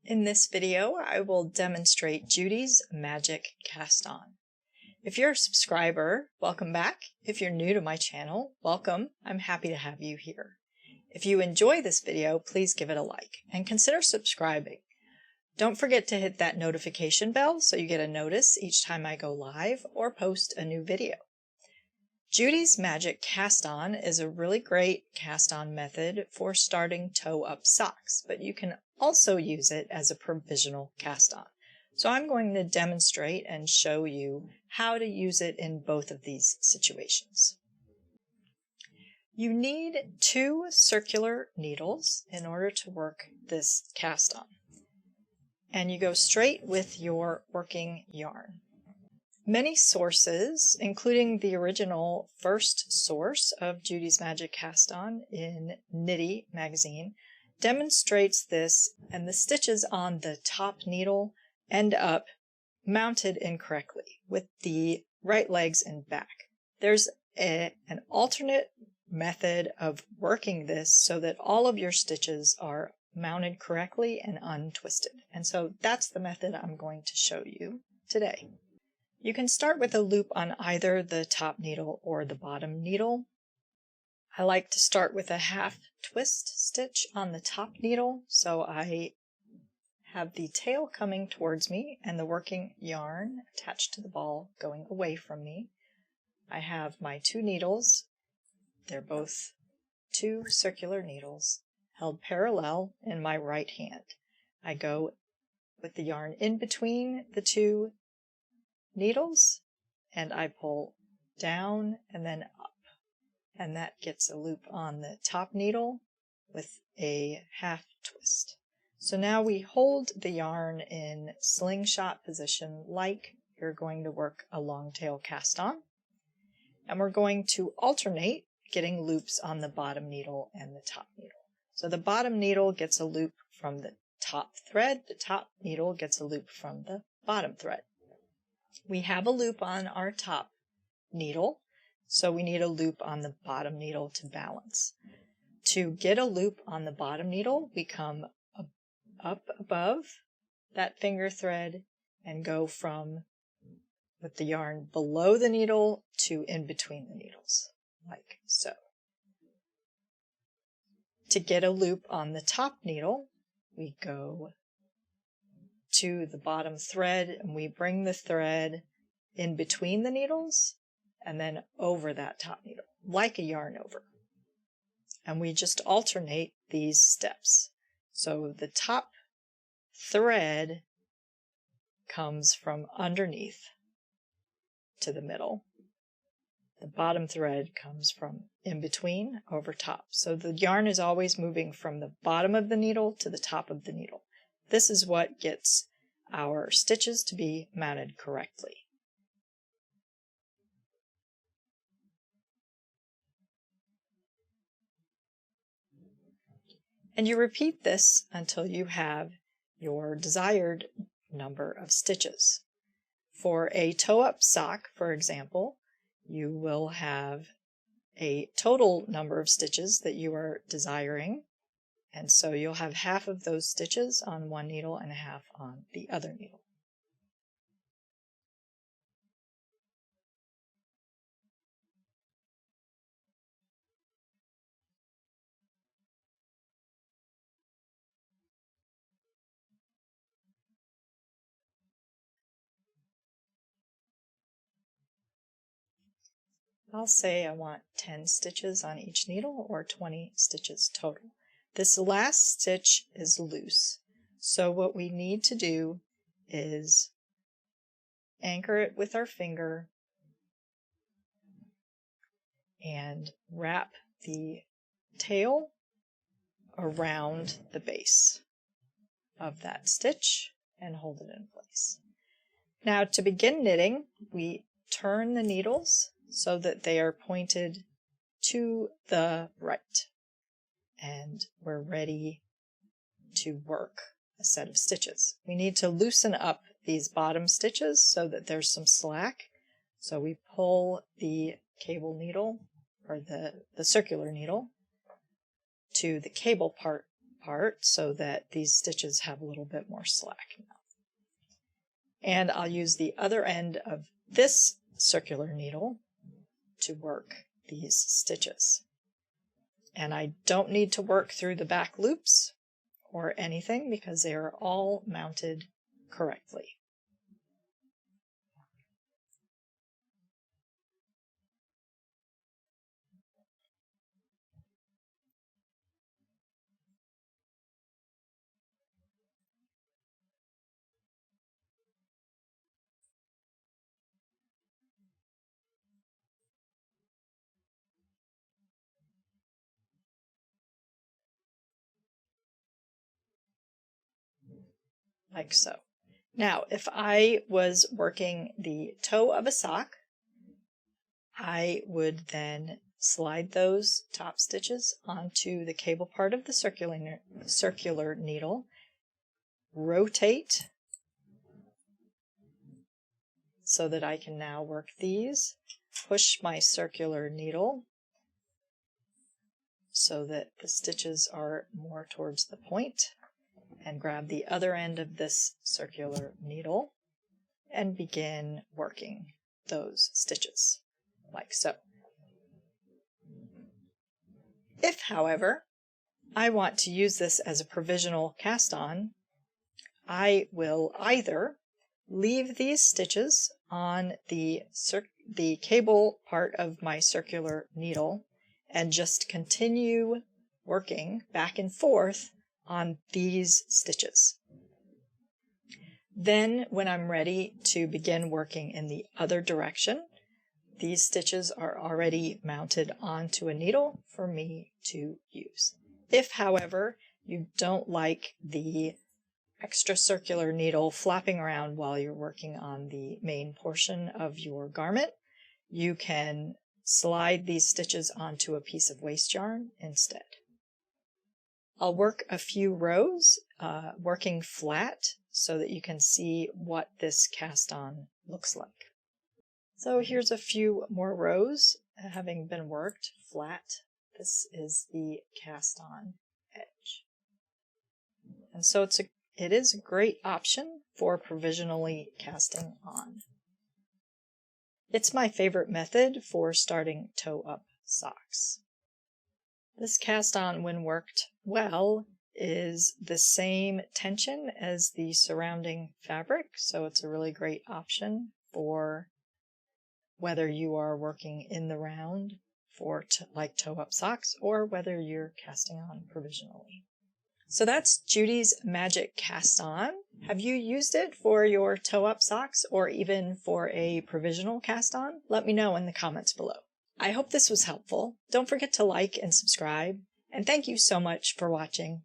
In this video, I will demonstrate Judy's magic cast on. If you're a subscriber, welcome back. If you're new to my channel, welcome. I'm happy to have you here. If you enjoy this video, please give it a like and consider subscribing. Don't forget to hit that notification bell so you get a notice each time I go live or post a new video. Judy's magic cast on is a really great cast on method for starting toe-up socks, but you can also use it as a provisional cast on. So I'm going to demonstrate and show you how to use it in both of these situations. You need 2 circular needles in order to work this cast on. And you go straight with your working yarn. Many sources, including the original first source of Judy's Magic Cast On in Knitty magazine, demonstrates this, and the stitches on the top needle end up mounted incorrectly with the right legs and back. There's an alternate method of working this so that all of your stitches are mounted correctly and untwisted. And so that's the method I'm going to show you today. You can start with a loop on either the top needle or the bottom needle. I like to start with a half twist stitch on the top needle, so I have the tail coming towards me and the working yarn attached to the ball going away from me. I have my 2 needles. They're both 2 circular needles held parallel in my right hand. I go with the yarn in between the 2 needles and I pull down and then up, and that gets a loop on the top needle with a half twist. So now we hold the yarn in slingshot position like you're going to work a long tail cast on, and we're going to alternate getting loops on the bottom needle and the top needle. So the bottom needle gets a loop from the top thread, the top needle gets a loop from the bottom thread. We have a loop on our top needle, so we need a loop on the bottom needle to balance. To get a loop on the bottom needle, we come up above that finger thread and go from with the yarn below the needle to in between the needles, like so. To get a loop on the top needle, we go to the bottom thread and we bring the thread in between the needles and then over that top needle, like a yarn over. And we just alternate these steps. So the top thread comes from underneath to the middle. The bottom thread comes from in between over top. So the yarn is always moving from the bottom of the needle to the top of the needle. This is what gets our stitches to be mounted correctly. And you repeat this until you have your desired number of stitches. For a toe-up sock, for example, you will have a total number of stitches that you are desiring. And so you'll have half of those stitches on one needle and half on the other needle. I'll say I want 10 stitches on each needle or 20 stitches total. This last stitch is loose, so what we need to do is anchor it with our finger and wrap the tail around the base of that stitch and hold it in place. Now to begin knitting, we turn the needles so that they are pointed to the right. And we're ready to work a set of stitches. We need to loosen up these bottom stitches so that there's some slack. So we pull the cable needle, or the circular needle, to the cable part part so that these stitches have a little bit more slack now. And I'll use the other end of this circular needle to work these stitches. And I don't need to work through the back loops or anything because they are all mounted correctly. Like so. Now, if I was working the toe of a sock, I would then slide those top stitches onto the cable part of the circular needle, rotate so that I can now work these, push my circular needle so that the stitches are more towards the point, and grab the other end of this circular needle and begin working those stitches, like so. If, however, I want to use this as a provisional cast on, I will either leave these stitches on the cable part of my circular needle and just continue working back and forth on these stitches. Then, when I'm ready to begin working in the other direction, these stitches are already mounted onto a needle for me to use. If, however, you don't like the extra circular needle flapping around while you're working on the main portion of your garment, you can slide these stitches onto a piece of waste yarn instead. I'll work a few rows, working flat so that you can see what this cast on looks like. So here's a few more rows having been worked flat. This is the cast on edge. And so it is a great option for provisionally casting on. It's my favorite method for starting toe-up socks. This cast on, when worked well, is the same tension as the surrounding fabric, so it's a really great option for whether you are working in the round for like toe-up socks or whether you're casting on provisionally. So that's Judy's Magic Cast On. Have you used it for your toe-up socks or even for a provisional cast on? Let me know in the comments below. I hope this was helpful. Don't forget to like and subscribe, and thank you so much for watching.